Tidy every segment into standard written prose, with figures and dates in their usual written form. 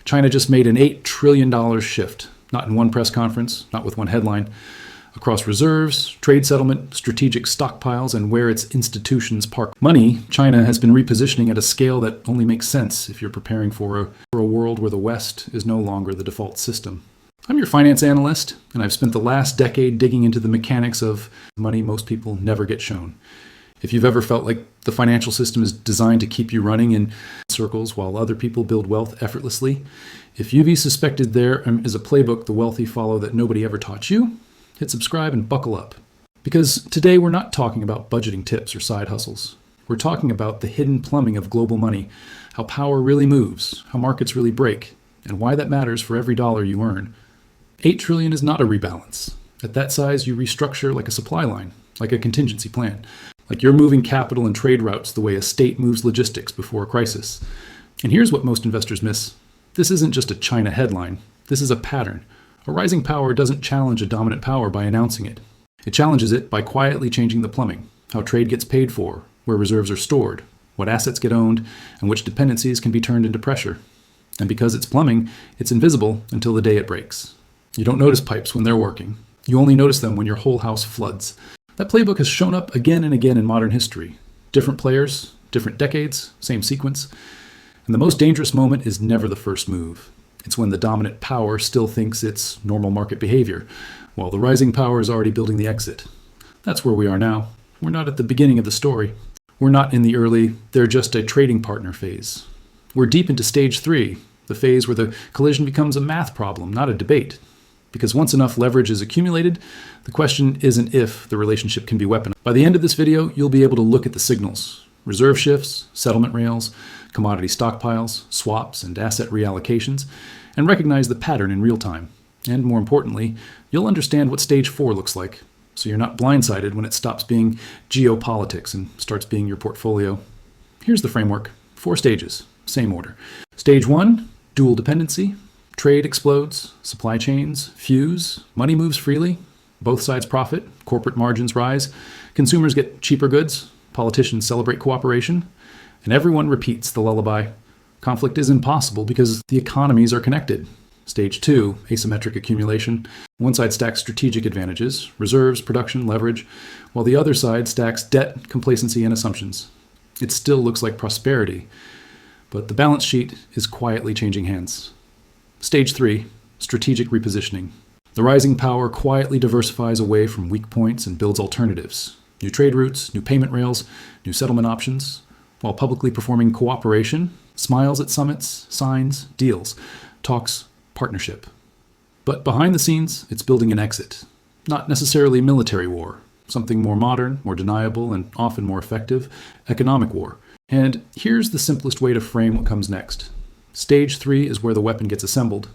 China just made an $8 trillion shift, not in one press conference, not with one headline, across reserves, trade settlement, strategic stockpiles, and where its institutions park money. China has been repositioning at a scale that only makes sense if you're preparing for a world where the West is no longer the default system. I'm your finance analyst, and I've spent the last decade digging into the mechanics of money most people never get shown. If you've ever felt like the financial system is designed to keep you running in circles while other people build wealth effortlessly, if you've suspected there is a playbook the wealthy follow that nobody ever taught you, hit subscribe and buckle up. Because today we're not talking about budgeting tips or side hustles. We're talking about the hidden plumbing of global money, how power really moves, how markets really break, and why that matters for every dollar you earn. $8 trillion is not a rebalance. At that size, you restructure like a supply line, like a contingency plan. Like you're moving capital and trade routes the way a state moves logistics before a crisis. And here's what most investors miss. This isn't just a China headline. This is a pattern. A rising power doesn't challenge a dominant power by announcing it. It challenges it by quietly changing the plumbing, how trade gets paid for, where reserves are stored, what assets get owned, and which dependencies can be turned into pressure. And because it's plumbing, it's invisible until the day it breaks. You don't notice pipes when they're working. You only notice them when your whole house floods. That playbook has shown up again and again in modern history. Different players, different decades, same sequence. And the most dangerous moment is never the first move. It's when the dominant power still thinks it's normal market behavior, while the rising power is already building the exit. That's where we are now. We're not at the beginning of the story. We're not in the early, they're just a trading partner phase. We're deep into stage 3, the phase where the collision becomes a math problem, not a debate. Because once enough leverage is accumulated, the question isn't if the relationship can be weaponized. By the end of this video, you'll be able to look at the signals: reserve shifts, settlement rails, commodity stockpiles, swaps, and asset reallocations, and recognize the pattern in real time. And more importantly, you'll understand what stage 4 looks like, so you're not blindsided when it stops being geopolitics and starts being your portfolio. Here's the framework. 4 stages, same order. Stage 1, dual dependency. Trade explodes, supply chains fuse, money moves freely, both sides profit, corporate margins rise, consumers get cheaper goods, politicians celebrate cooperation, and everyone repeats the lullaby. Conflict is impossible because the economies are connected. Stage 2, asymmetric accumulation. One side stacks strategic advantages, reserves, production, leverage, while the other side stacks debt, complacency, and assumptions. It still looks like prosperity, but the balance sheet is quietly changing hands. Stage 3, strategic repositioning. The rising power quietly diversifies away from weak points and builds alternatives. New trade routes, new payment rails, new settlement options, while publicly performing cooperation, smiles at summits, signs, deals, talks, partnership. But behind the scenes, it's building an exit. Not necessarily military war, something more modern, more deniable, and often more effective: economic war. And here's the simplest way to frame what comes next. Stage 3 is where the weapon gets assembled.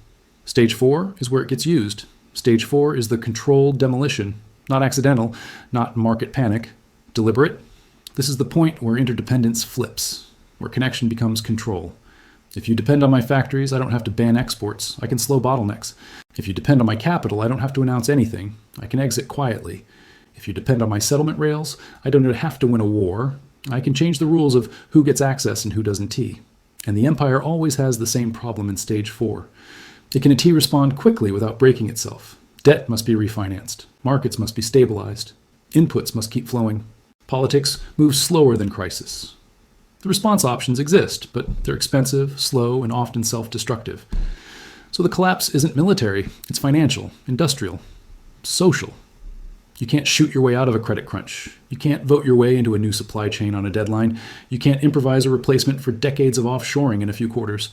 Stage 4 is where it gets used. Stage 4 is the controlled demolition, not accidental, not market panic, deliberate. This is the point where interdependence flips, where connection becomes control. If you depend on my factories, I don't have to ban exports. I can slow bottlenecks. If you depend on my capital, I don't have to announce anything. I can exit quietly. If you depend on my settlement rails, I don't have to win a war. I can change the rules of who gets access and who doesn't. And the empire always has the same problem in stage 4. It can respond quickly without breaking itself. Debt must be refinanced. Markets must be stabilized. Inputs must keep flowing. Politics moves slower than crisis. The response options exist, but they're expensive, slow, and often self-destructive. So the collapse isn't military, it's financial, industrial, social. You can't shoot your way out of a credit crunch. You can't vote your way into a new supply chain on a deadline. You can't improvise a replacement for decades of offshoring in a few quarters.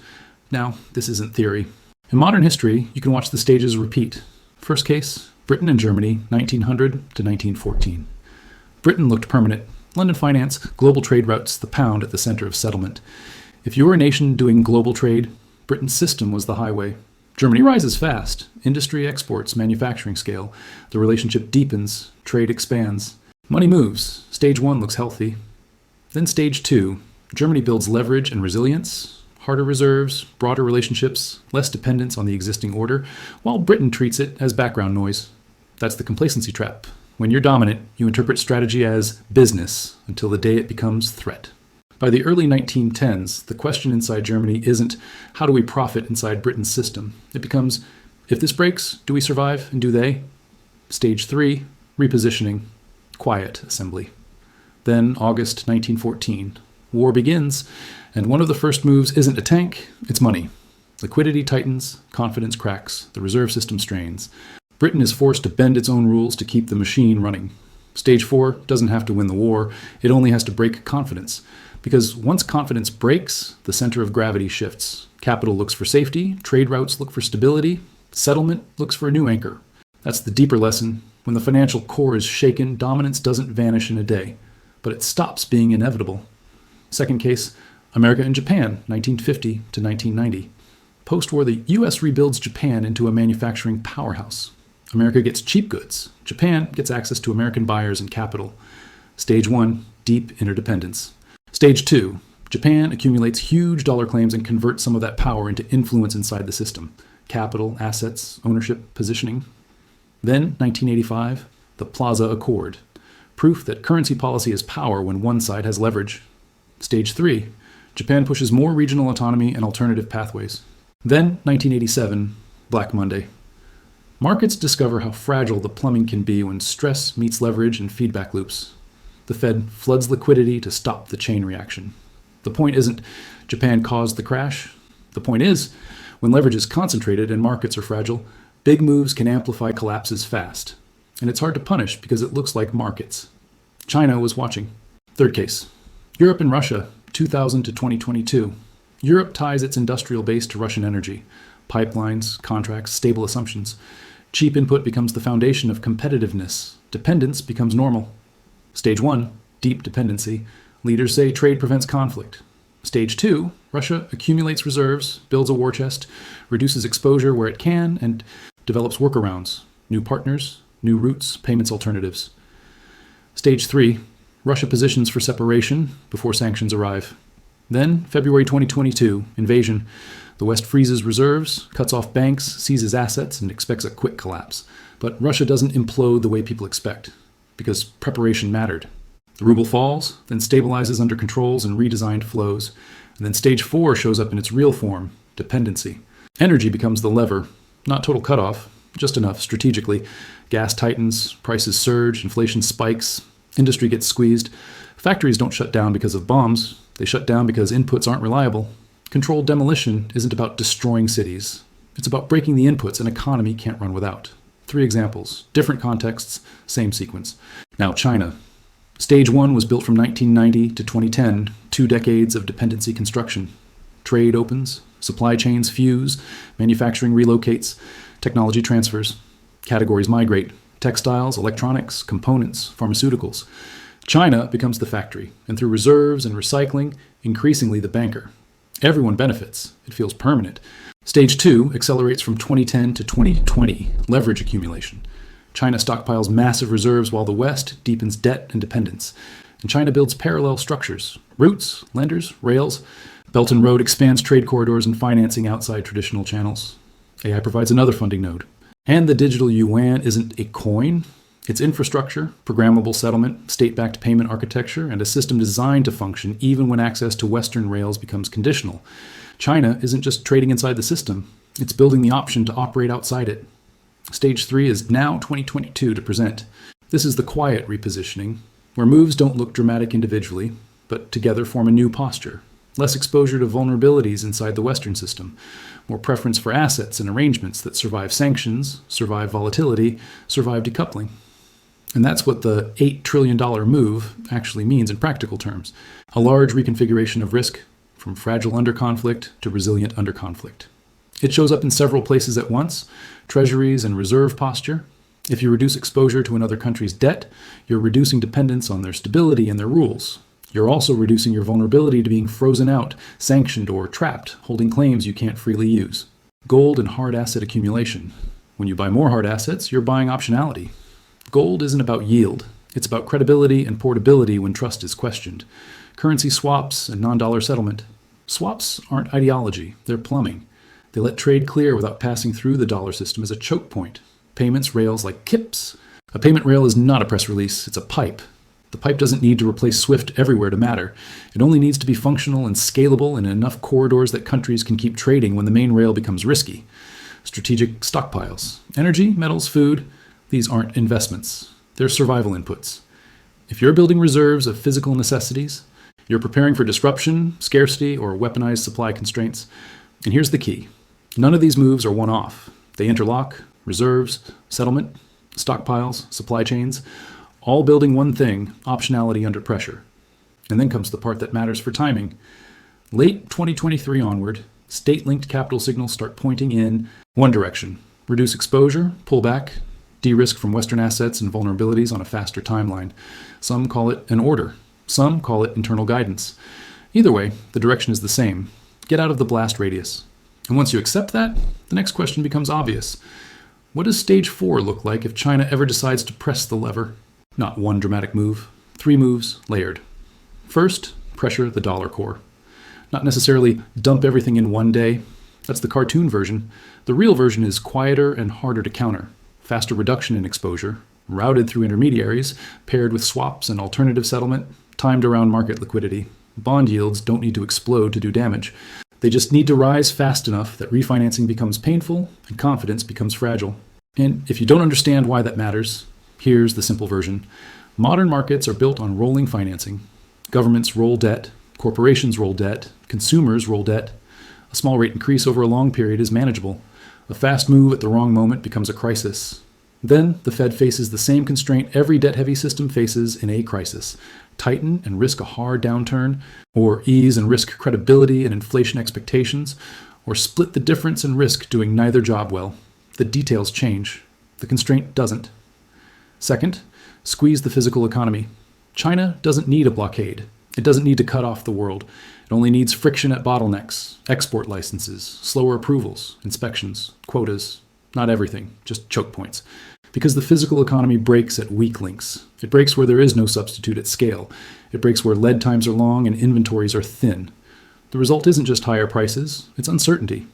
Now, this isn't theory. In modern history, you can watch the stages repeat. First case, Britain and Germany, 1900 to 1914. Britain looked permanent. London finance, global trade routes, the pound at the center of settlement. If you were a nation doing global trade, Britain's system was the highway. Germany rises fast. Industry exports, manufacturing scale. The relationship deepens, trade expands. Money moves. Stage 1 looks healthy. Then stage 2. Germany builds leverage and resilience, harder reserves, broader relationships, less dependence on the existing order, while Britain treats it as background noise. That's the complacency trap. When you're dominant, you interpret strategy as business until the day it becomes threat. By the early 1910s, the question inside Germany isn't how do we profit inside Britain's system? It becomes, if this breaks, do we survive and do they? Stage 3, repositioning, quiet assembly. Then, August 1914, war begins, and one of the first moves isn't a tank, it's money. Liquidity tightens, confidence cracks, the reserve system strains. Britain is forced to bend its own rules to keep the machine running. Stage 4 doesn't have to win the war, it only has to break confidence. Because once confidence breaks, the center of gravity shifts. Capital looks for safety, trade routes look for stability, settlement looks for a new anchor. That's the deeper lesson. When the financial core is shaken, dominance doesn't vanish in a day, but it stops being inevitable. Second case, America and Japan, 1950 to 1990. Post-war, the U.S. rebuilds Japan into a manufacturing powerhouse. America gets cheap goods. Japan gets access to American buyers and capital. Stage 1, deep interdependence. Stage 2, Japan accumulates huge dollar claims and converts some of that power into influence inside the system. Capital, assets, ownership, positioning. Then, 1985, the Plaza Accord. Proof that currency policy is power when one side has leverage. Stage 3, Japan pushes more regional autonomy and alternative pathways. Then, 1987, Black Monday. Markets discover how fragile the plumbing can be when stress meets leverage and feedback loops. The Fed floods liquidity to stop the chain reaction. The point isn't Japan caused the crash. The point is, when leverage is concentrated and markets are fragile, big moves can amplify collapses fast. And it's hard to punish because it looks like markets. China was watching. Third case, Europe and Russia, 2000 to 2022. Europe ties its industrial base to Russian energy. Pipelines, contracts, stable assumptions. Cheap input becomes the foundation of competitiveness. Dependence becomes normal. Stage 1, deep dependency. Leaders say trade prevents conflict. Stage 2, Russia accumulates reserves, builds a war chest, reduces exposure where it can, and develops workarounds, new partners, new routes, payments alternatives. Stage 3, Russia positions for separation before sanctions arrive. Then, February 2022, invasion. The West freezes reserves, cuts off banks, seizes assets, and expects a quick collapse. But Russia doesn't implode the way people expect, because preparation mattered. The ruble falls, then stabilizes under controls and redesigned flows. And then stage 4 shows up in its real form, dependency. Energy becomes the lever, not total cutoff, just enough strategically. Gas tightens, prices surge, inflation spikes, industry gets squeezed. Factories don't shut down because of bombs, they shut down because inputs aren't reliable. Controlled demolition isn't about destroying cities. It's about breaking the inputs an economy can't run without. 3 examples, different contexts, same sequence. Now, China. Stage 1 was built from 1990 to 2010, 2 decades of dependency construction. Trade opens, supply chains fuse, manufacturing relocates, technology transfers. Categories migrate, textiles, electronics, components, pharmaceuticals. China becomes the factory, and through reserves and recycling, increasingly the banker. Everyone benefits. It feels permanent. Stage 2 accelerates from 2010 to 2020, leverage accumulation. China stockpiles massive reserves while the West deepens debt and dependence. And China builds parallel structures, routes, lenders, rails. Belt and Road expands trade corridors and financing outside traditional channels. AI provides another funding node. And the digital yuan isn't a coin. It's infrastructure, programmable settlement, state-backed payment architecture, and a system designed to function even when access to Western rails becomes conditional. China isn't just trading inside the system, it's building the option to operate outside it. Stage 3 is now 2022 to present. This is the quiet repositioning, where moves don't look dramatic individually, but together form a new posture. Less exposure to vulnerabilities inside the Western system, more preference for assets and arrangements that survive sanctions, survive volatility, survive decoupling. And that's what the $8 trillion move actually means in practical terms. A large reconfiguration of risk, from fragile under conflict to resilient under conflict. It shows up in several places at once, treasuries and reserve posture. If you reduce exposure to another country's debt, you're reducing dependence on their stability and their rules. You're also reducing your vulnerability to being frozen out, sanctioned, or trapped, holding claims you can't freely use. Gold and hard asset accumulation. When you buy more hard assets, you're buying optionality. Gold isn't about yield. It's about credibility and portability when trust is questioned. Currency swaps and non-dollar settlement. Swaps aren't ideology, they're plumbing. They let trade clear without passing through the dollar system as a choke point. Payments rails like KIPS. A payment rail is not a press release, it's a pipe. The pipe doesn't need to replace SWIFT everywhere to matter. It only needs to be functional and scalable in enough corridors that countries can keep trading when the main rail becomes risky. Strategic stockpiles. Energy, metals, food, these aren't investments. They're survival inputs. If you're building reserves of physical necessities, you're preparing for disruption, scarcity, or weaponized supply constraints. And here's the key. None of these moves are one-off. They interlock: reserves, settlement, stockpiles, supply chains, all building one thing: optionality under pressure. And then comes the part that matters for timing. Late 2023 onward, state-linked capital signals start pointing in one direction: reduce exposure, pull back, de-risk from Western assets and vulnerabilities on a faster timeline. Some call it an order. Some call it internal guidance. Either way, the direction is the same. Get out of the blast radius. And once you accept that, the next question becomes obvious. What does stage 4 look like if China ever decides to press the lever? Not one dramatic move, 3 moves layered. First, pressure the dollar core. Not necessarily dump everything in one day. That's the cartoon version. The real version is quieter and harder to counter. Faster reduction in exposure, routed through intermediaries, paired with swaps and alternative settlement, timed around market liquidity. Bond yields don't need to explode to do damage. They just need to rise fast enough that refinancing becomes painful and confidence becomes fragile. And if you don't understand why that matters, here's the simple version. Modern markets are built on rolling financing. Governments roll debt, corporations roll debt, consumers roll debt. A small rate increase over a long period is manageable. A fast move at the wrong moment becomes a crisis. Then the Fed faces the same constraint every debt-heavy system faces in a crisis: tighten and risk a hard downturn, or ease and risk credibility and inflation expectations, or split the difference and risk doing neither job well. The details change. The constraint doesn't. Second, squeeze the physical economy. China doesn't need a blockade. It doesn't need to cut off the world. It only needs friction at bottlenecks, export licenses, slower approvals, inspections, quotas. Not everything, just choke points. Because the physical economy breaks at weak links. It breaks where there is no substitute at scale. It breaks where lead times are long and inventories are thin. The result isn't just higher prices, it's uncertainty.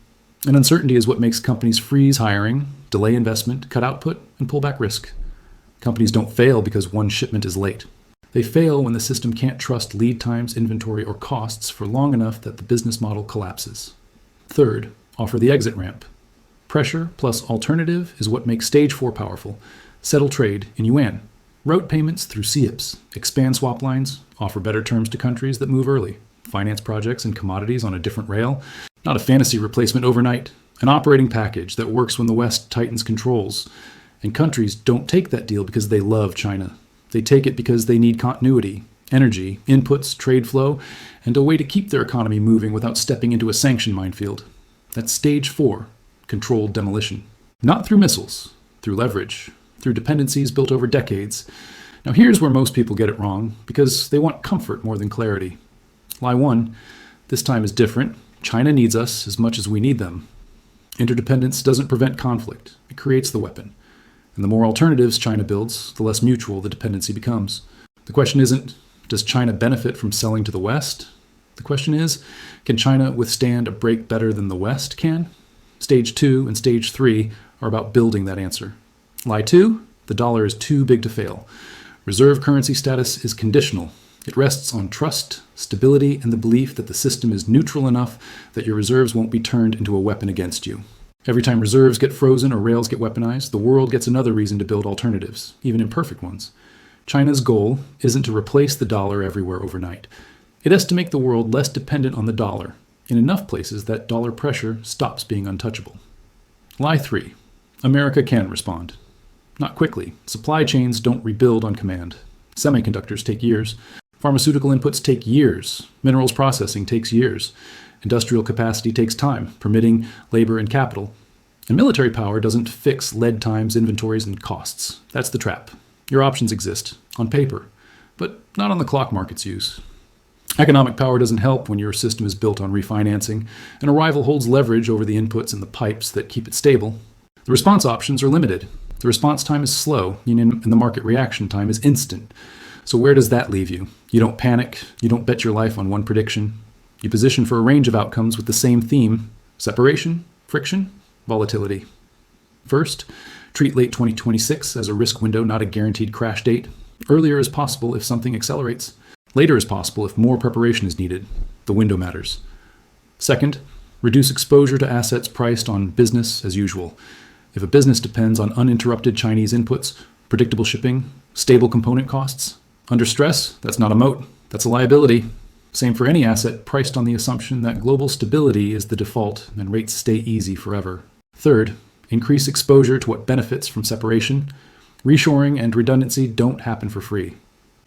And uncertainty is what makes companies freeze hiring, delay investment, cut output, and pull back risk. Companies don't fail because one shipment is late. They fail when the system can't trust lead times, inventory, or costs for long enough that the business model collapses. Third, offer the exit ramp. Pressure plus alternative is what makes stage 4 powerful. Settle trade in yuan. Route payments through CIPS. Expand swap lines. Offer better terms to countries that move early. Finance projects and commodities on a different rail. Not a fantasy replacement overnight. An operating package that works when the West tightens controls. And countries don't take that deal because they love China. They take it because they need continuity, energy, inputs, trade flow, and a way to keep their economy moving without stepping into a sanction minefield. That's stage 4, controlled demolition. Not through missiles, through leverage, through dependencies built over decades. Now here's where most people get it wrong, because they want comfort more than clarity. Lie 1, this time is different. China needs us as much as we need them. Interdependence doesn't prevent conflict, it creates the weapon. And the more alternatives China builds, the less mutual the dependency becomes. The question isn't, does China benefit from selling to the West? The question is, can China withstand a break better than the West can? Stage 2 and stage 3 are about building that answer. Lie 2, the dollar is too big to fail. Reserve currency status is conditional. It rests on trust, stability, and the belief that the system is neutral enough that your reserves won't be turned into a weapon against you. Every time reserves get frozen or rails get weaponized, the world gets another reason to build alternatives, even imperfect ones. China's goal isn't to replace the dollar everywhere overnight. It has to make the world less dependent on the dollar, in enough places that dollar pressure stops being untouchable. Lie 3. America can respond. Not quickly. Supply chains don't rebuild on command. Semiconductors take years. Pharmaceutical inputs take years. Minerals processing takes years. Industrial capacity takes time, permitting labor and capital. And military power doesn't fix lead times, inventories, and costs. That's the trap. Your options exist, on paper, but not on the clock market's use. Economic power doesn't help when your system is built on refinancing, and a rival holds leverage over the inputs and the pipes that keep it stable. The response options are limited. The response time is slow, and the market reaction time is instant. So where does that leave you? You don't panic. You don't bet your life on one prediction. You position for a range of outcomes with the same theme: separation, friction, volatility. First, treat late 2026 as a risk window, not a guaranteed crash date. Earlier is possible if something accelerates. Later is possible if more preparation is needed. The window matters. Second, reduce exposure to assets priced on business as usual. If a business depends on uninterrupted Chinese inputs, predictable shipping, stable component costs, under stress, that's not a moat, that's a liability. Same for any asset priced on the assumption that global stability is the default and rates stay easy forever. Third, increase exposure to what benefits from separation. Reshoring and redundancy don't happen for free.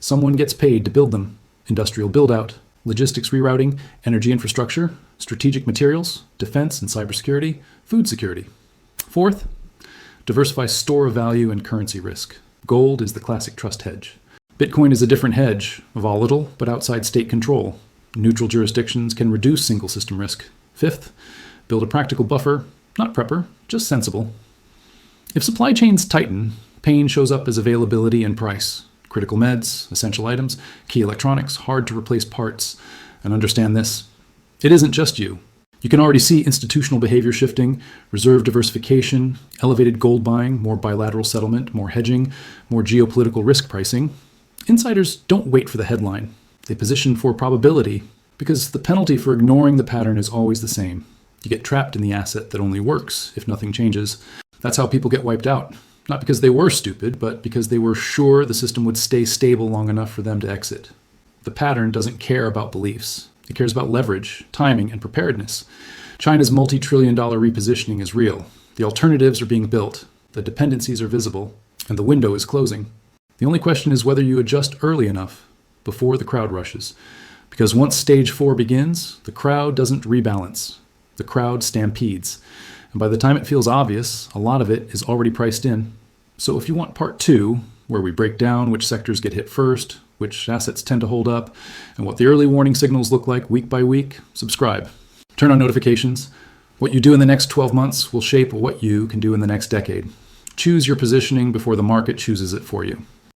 Someone gets paid to build them. Industrial build-out, logistics rerouting, energy infrastructure, strategic materials, defense and cybersecurity, food security. Fourth, diversify store of value and currency risk. Gold is the classic trust hedge. Bitcoin is a different hedge, volatile but outside state control. Neutral jurisdictions can reduce single system risk. Fifth, build a practical buffer, not prepper, just sensible. If supply chains tighten, pain shows up as availability and price. Critical meds, essential items, key electronics, hard to replace parts. And understand this, it isn't just you. You can already see institutional behavior shifting, reserve diversification, elevated gold buying, more bilateral settlement, more hedging, more geopolitical risk pricing. Insiders don't wait for the headline. They position for probability because the penalty for ignoring the pattern is always the same. You get trapped in the asset that only works if nothing changes. That's how people get wiped out. Not because they were stupid, but because they were sure the system would stay stable long enough for them to exit. The pattern doesn't care about beliefs. It cares about leverage, timing, and preparedness. China's multi-trillion-dollar repositioning is real. The alternatives are being built, the dependencies are visible, and the window is closing. The only question is whether you adjust early enough, before the crowd rushes. Because once stage 4 begins, the crowd doesn't rebalance. The crowd stampedes. And by the time it feels obvious, a lot of it is already priced in. So if you want part 2, where we break down which sectors get hit first, which assets tend to hold up, and what the early warning signals look like week by week, subscribe. Turn on notifications. What you do in the next 12 months will shape what you can do in the next decade. Choose your positioning before the market chooses it for you.